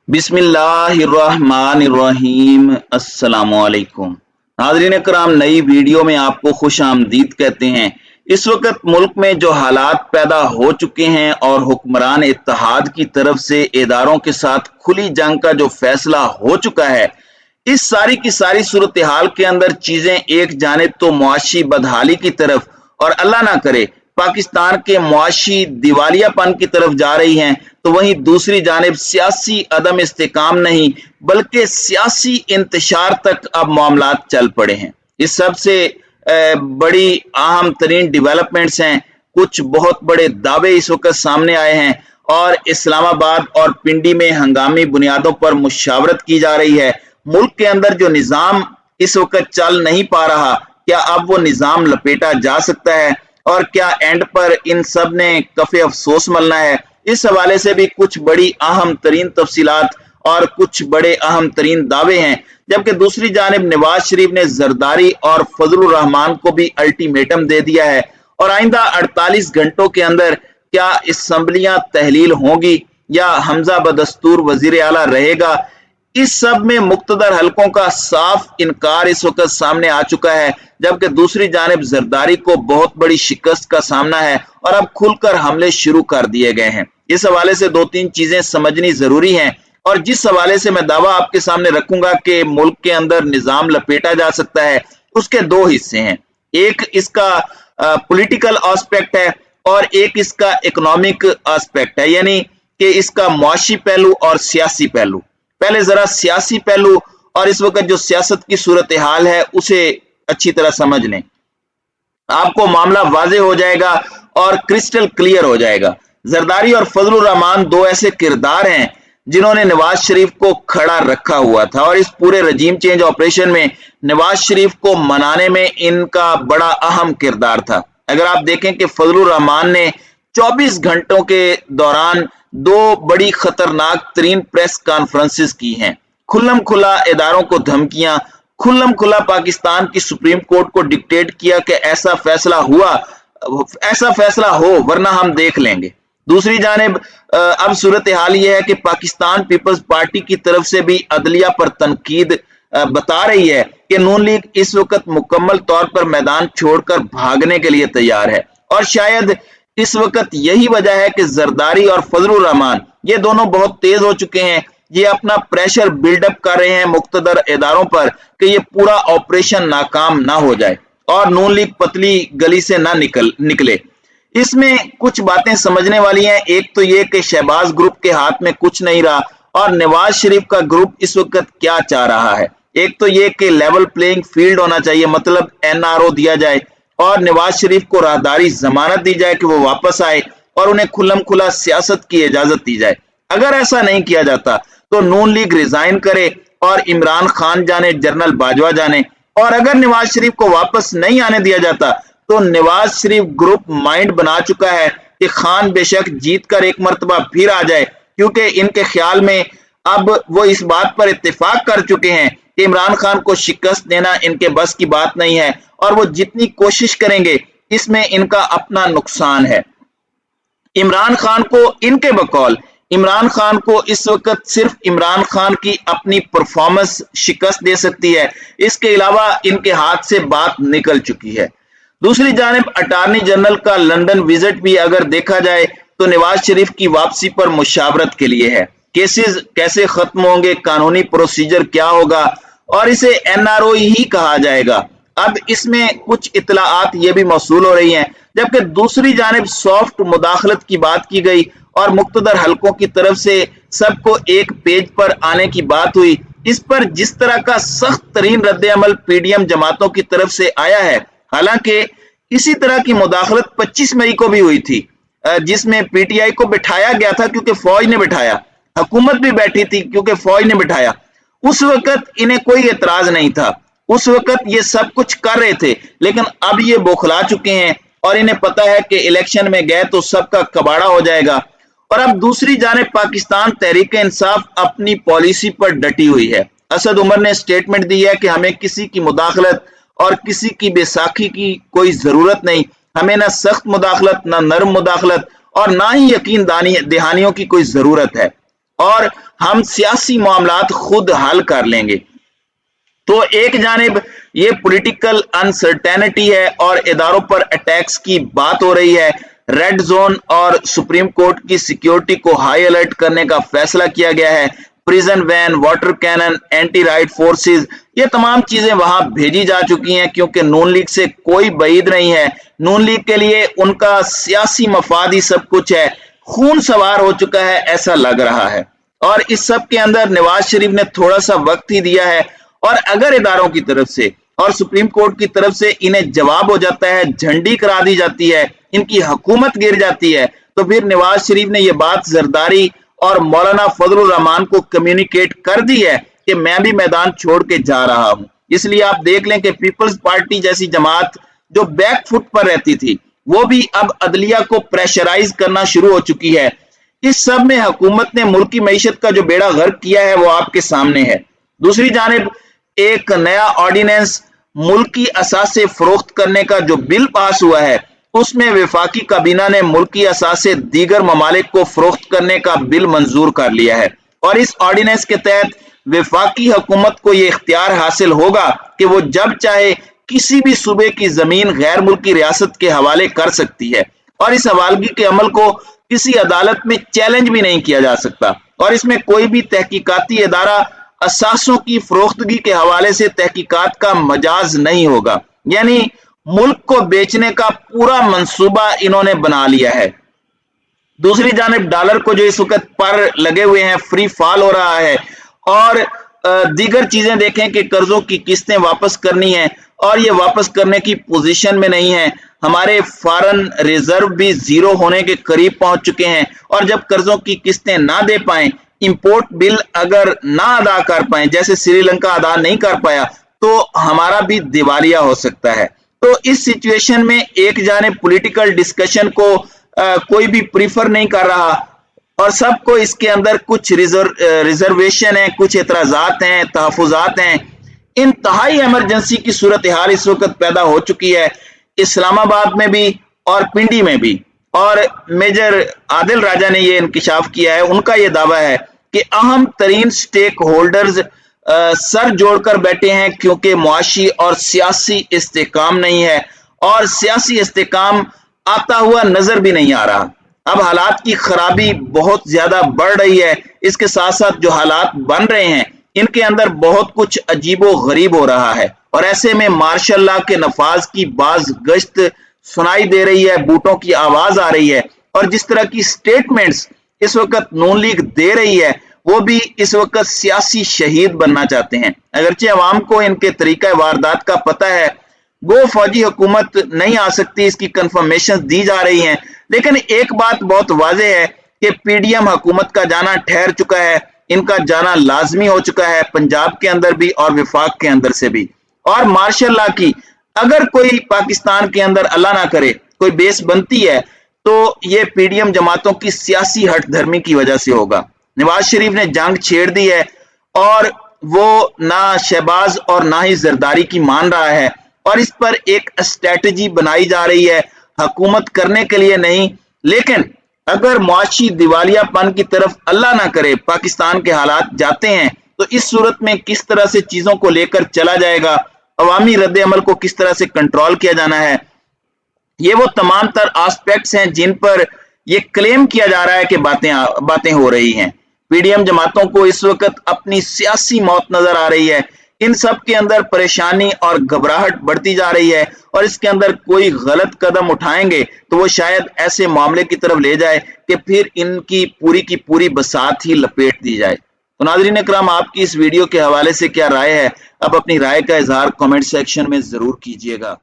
बिस्मिल्लाहिर्रहमानिर्रहीम। अस्सलामुअलैकुम नाज़रीन कराम, नई वीडियो में आपको खुश आमदीद कहते हैं। इस वक्त मुल्क में जो हालात पैदा हो चुके हैं और हुक्मरान इत्तेहाद की तरफ से इदारों के साथ खुली जंग का जो फैसला हो चुका है, इस सारी की सारी सूरत हाल के अंदर चीजें एक जानिब तो मुआशी बदहाली की तरफ और अल्लाह ना करे पाकिस्तान के मुआशी दिवालियापन की तरफ जा रही हैं, तो वहीं दूसरी जानिब सियासी अदम इस्तेकाम नहीं बल्कि सियासी इंतशार तक अब मामलात चल पड़े हैं। इस सबसे बड़ी अहम तरीन डेवलपमेंट्स हैं। कुछ बहुत बड़े दावे इस वक्त सामने आए हैं और इस्लामाबाद और पिंडी में हंगामी बुनियादों पर मुशावरत की जा रही है। मुल्क के अंदर जो निज़ाम इस वक्त चल नहीं पा रहा, क्या अब वो निज़ाम लपेटा जा सकता है और क्या एंड पर इन सब ने कफे अफसोस मलना है? इस हवाले से भी कुछ बड़ी अहम तरीन तफसीलात और कुछ बड़े अहम तरीन दावे हैं। जबकि दूसरी जानिब नवाज शरीफ ने जरदारी और फजलुर रहमान को भी अल्टीमेटम दे दिया है और आइंदा 48 घंटों के अंदर क्या असम्बलियां तहलील होंगी या हमजा बदस्तूर वजीर आला रहेगा। इस सब में मुक्तदर हलकों का साफ इनकार इस वक्त सामने आ चुका है, जबकि दूसरी जानिब जरदारी को बहुत बड़ी शिकस्त का सामना है और अब खुलकर हमले शुरू कर दिए गए हैं। इस हवाले से दो तीन चीजें समझनी जरूरी हैं और जिस हवाले से मैं दावा आपके सामने रखूंगा कि मुल्क के अंदर निजाम लपेटा जा सकता है, उसके दो हिस्से हैं। एक इसका पॉलिटिकल एस्पेक्ट है और एक इसका इकोनॉमिक एस्पेक्ट है, यानी कि इसका मुआशी पहलू और सियासी पहलू। पहले जरा सियासी पहलू और इस वक्त जो सियासत की सूरत हाल है उसे अच्छी तरह समझ लें, आपको मामला वाजे हो जाएगा और क्रिस्टल क्लियर हो जाएगा। जरदारी और फजलुर रहमान दो ऐसे किरदार हैं जिन्होंने नवाज शरीफ को खड़ा रखा हुआ था और इस पूरे रजीम चेंज ऑपरेशन में नवाज शरीफ को मनाने में इनका बड़ा अहम किरदार था। अगर आप देखें कि फजलुर रहमान ने 24 घंटों के दौरान दो बड़ी खतरनाक तरीन प्रेस कॉन्फ्रेंसेस की हैं, खुल्लम खुला इदारों को धमकियां, खुल्लम खुला पाकिस्तान की सुप्रीम कोर्ट को डिक्टेट किया कि ऐसा फैसला हो वरना हम देख लेंगे। दूसरी जानिब अब सूरत हाल यह है कि पाकिस्तान पीपल्स पार्टी की तरफ से भी अदलिया पर तनकीद बता रही है कि नून लीग इस वक्त मुकम्मल तौर पर मैदान छोड़कर भागने के लिए तैयार है और शायद इस वक्त यही वजह है कि जरदारी और फजलुर रहमान ये दोनों बहुत तेज हो चुके हैं। ये अपना प्रेशर बिल्डअप कर रहे हैं मुक्तदर इदारों पर कि ये पूरा ऑपरेशन नाकाम ना हो जाए और नून लीग पतली गली से ना निकले। इसमें कुछ बातें समझने वाली हैं। एक तो ये कि शहबाज ग्रुप के हाथ में कुछ नहीं रहा और नवाज शरीफ का ग्रुप इस वक्त क्या चाह रहा है। एक तो ये कि लेवल प्लेइंग फील्ड होना चाहिए, मतलब एनआरओ दिया जाए और नवाज शरीफ को राहदारी जमानत दी जाए कि वो वापस आए और उन्हें खुल्लम खुला सियासत की इजाजत दी जाए। अगर ऐसा नहीं किया जाता तो नून लीग रिजाइन करे और इमरान खान जाने, जनरल बाजवा जाने, और अगर नवाज शरीफ को वापस नहीं आने दिया जाता तो नवाज शरीफ ग्रुप माइंड बना चुका है कि खान बेशक जीत कर एक मर्तबा फिर आ जाए, क्योंकि इनके ख्याल में अब वो इस बात पर इत्तेफाक कर चुके हैं कि इमरान खान को शिकस्त देना इनके बस की बात नहीं है और वो जितनी कोशिश करेंगे इसमें इनका अपना नुकसान है। इमरान खान को इनके बकौल इमरान खान को इस वक्त सिर्फ इमरान खान की अपनी परफॉर्मेंस शिकस्त दे सकती है, इसके अलावा इनके हाथ से बात निकल चुकी है। दूसरी जानिब अटॉर्नी जनरल का लंदन विजिट भी अगर देखा जाए तो नवाज शरीफ की वापसी पर मुशावरत के लिए है। केसेस कैसे खत्म होंगे, कानूनी प्रोसीजर क्या होगा और इसे एनआरओ ही कहा जाएगा। अब इसमें कुछ इतलाआत ये भी मौसूल हो रही हैं, जबकि दूसरी जानिब सॉफ्ट मुदाखलत की बात की गई और मुक्तदर हलकों की तरफ से सबको एक पेज पर आने की बात हुई। इस पर जिस तरह का सख्त तरीन रद्द अमल पीडीएम जमातों की तरफ से आया है, हालांकि इसी तरह की मुदाखलत 25 मई को भी हुई थी, जिसमें पीटीआई को बिठाया गया था क्योंकि फौज ने बिठाया, हुकूमत भी बैठी थी क्योंकि फौज ने बिठाया। उस वक्त इन्हें कोई एतराज नहीं था, उस वक्त ये सब कुछ कर रहे थे, लेकिन अब ये बौखला चुके हैं और इन्हें पता है कि इलेक्शन में गए तो सबका कबाड़ा हो जाएगा। और अब दूसरी जानिब पाकिस्तान तहरीक इंसाफ अपनी पॉलिसी पर डटी हुई है। असद उमर ने स्टेटमेंट दी है कि हमें किसी की मुदाखलत और किसी की बैसाखी की कोई जरूरत नहीं, हमें ना सख्त मुदाखलत, ना नरम मुदाखलत और ना ही यकीन दहानियों की कोई जरूरत है। और हम सियासी मामलात खुद हल कर लेंगे। तो एक जानिब ये पॉलिटिकल अनसर्टेनिटी है और इदारों पर अटैक्स की बात हो रही है। रेड जोन और सुप्रीम कोर्ट की सिक्योरिटी को हाई अलर्ट करने का फैसला किया गया है। Prison van, water cannon, anti riot forces, ये तमाम चीजें वहां भेजी जा चुकी हैं क्योंकि नून लीग से कोई बईद नहीं है। नून लीग के लिए उनका सियासी मफाद ही सब कुछ है। खून सवार हो चुका है ऐसा लग रहा है और इस सब के अंदर नवाज शरीफ ने थोड़ा सा वक्त ही दिया है और अगर इदारों की तरफ से और सुप्रीम कोर्ट की तरफ से इन्हें जवाब हो जाता है, झंडी करा दी जाती है, इनकी हुकूमत गिर जाती है, तो फिर नवाज शरीफ ने यह बात जरदारी और मौलाना फजलुर रहमान को कम्युनिकेट कर दी है कि मैं भी मैदान छोड़ के जा रहा हूं। इसलिए आप देख लें कि पीपल्स पार्टी जैसी जमात जो बैक फुट पर रहती थी वो भी अब अदलिया को प्रेशराइज करना शुरू हो चुकी है। इस सब में हुकूमत ने मुल्क की मईशत का जो बेड़ा गर्क किया है वो आपके सामने है। दूसरी जानिब एक नया ऑर्डिनेंस मुल्क की असासे फरोख्त करने का जो बिल पास हुआ है उसमें वफाकी काबीना ने मुल्क की असासे दीगर ममालिक को फरोख्त करने का बिल मंजूर कर लिया है और इस ऑर्डिनेंस के तहत वफाकी हुकूमत को यह इख्तियार हासिल होगा कि वो जब चाहे किसी भी सूबे की जमीन गैर मुल्की रियासत के हवाले कर सकती है और इस हवालगी के अमल को किसी अदालत में चैलेंज भी नहीं किया जा सकता और इसमें कोई भी तहकीकाती इदारा असासों की फरोख्तगी के हवाले से तहकीकात का मजाज नहीं होगा। यानी मुल्क को बेचने का पूरा मंसूबा इन्होंने बना लिया है। दूसरी जानिब डॉलर को जो इस वक्त पर लगे हुए हैं, फ्री फॉल हो रहा है और दीगर चीजें देखें कि कर्जों की किस्तें वापस करनी है और ये वापस करने की पोजीशन में नहीं है। हमारे फॉरेन रिजर्व भी जीरो होने के करीब पहुंच चुके हैं और जब कर्जों की किस्तें ना दे पाए, इंपोर्ट बिल अगर ना अदा कर पाए, जैसे श्रीलंका अदा नहीं कर पाया, तो हमारा भी दिवालिया हो सकता है। तो इस सिचुएशन में एक जानिब पॉलिटिकल डिस्कशन को कोई भी प्रीफर नहीं कर रहा और सबको इसके अंदर कुछ रिजर्वेशन है, कुछ एतराजात हैं, तहफुजात हैं। इंतहाई इमरजेंसी की सूरत हाल इस वक्त पैदा हो चुकी है इस्लामाबाद में भी और पिंडी में भी और मेजर आदिल राजा ने यह इंकिशाफ किया है। उनका यह दावा है कि अहम तरीन स्टेक होल्डर्स सर जोड़कर बैठे हैं क्योंकि मुआशी और सियासी इस्तेकाम नहीं है और सियासी इस्तेकाम आता हुआ नजर भी नहीं आ रहा। अब हालात की खराबी बहुत ज्यादा बढ़ रही है, इसके साथ साथ जो हालात बन रहे हैं इनके अंदर बहुत कुछ अजीबो गरीब हो रहा है और ऐसे में मार्शल लॉ के नफाज की बाज गश्त सुनाई दे रही है, बूटों की आवाज आ रही है और जिस तरह की स्टेटमेंट्स इस वक्त नून लीग दे रही है वो भी इस वक्त सियासी शहीद बनना चाहते हैं। अगरचे अवाम को इनके तरीका वारदात का पता है, गो फौजी हुकूमत नहीं आ सकती, इसकी कंफर्मेशन दी जा रही हैं, लेकिन एक बात बहुत वाज़ेह है कि पीडीएम हुकूमत का जाना ठहर चुका है, इनका जाना लाजमी हो चुका है, पंजाब के अंदर भी और विफाक के अंदर से भी। और मार्शल लॉ की अगर कोई पाकिस्तान के अंदर अल्लाह ना करे कोई बेस बनती है तो ये पीडीएम जमातों की सियासी हट धर्मी की वजह से होगा। नवाज शरीफ ने जंग छेड़ दी है और वो ना शहबाज और ना ही जरदारी की मान रहा है और इस पर एक स्ट्रेटजी बनाई जा रही है हुकूमत करने के लिए नहीं, लेकिन अगर मुआशी दिवालियापन की तरफ अल्लाह ना करे पाकिस्तान के हालात जाते हैं तो इस सूरत में किस तरह से चीजों को लेकर चला जाएगा, अवामी रद्द अमल को किस तरह से कंट्रोल किया जाना है, ये वो तमाम तर एस्पेक्ट्स हैं जिन पर ये क्लेम किया जा रहा है कि बातें हो रही हैं। पीडीएम जमातों को इस वक्त अपनी सियासी मौत नजर आ रही है, इन सब के अंदर परेशानी और घबराहट बढ़ती जा रही है और इसके अंदर कोई गलत कदम उठाएंगे तो वो शायद ऐसे मामले की तरफ ले जाए कि फिर इनकी पूरी की पूरी बसात ही लपेट दी जाए। तो नाज़रीन इकराम, आपकी इस वीडियो के हवाले से क्या राय है? अब अपनी राय का इजहार कमेंट सेक्शन में जरूर कीजिएगा।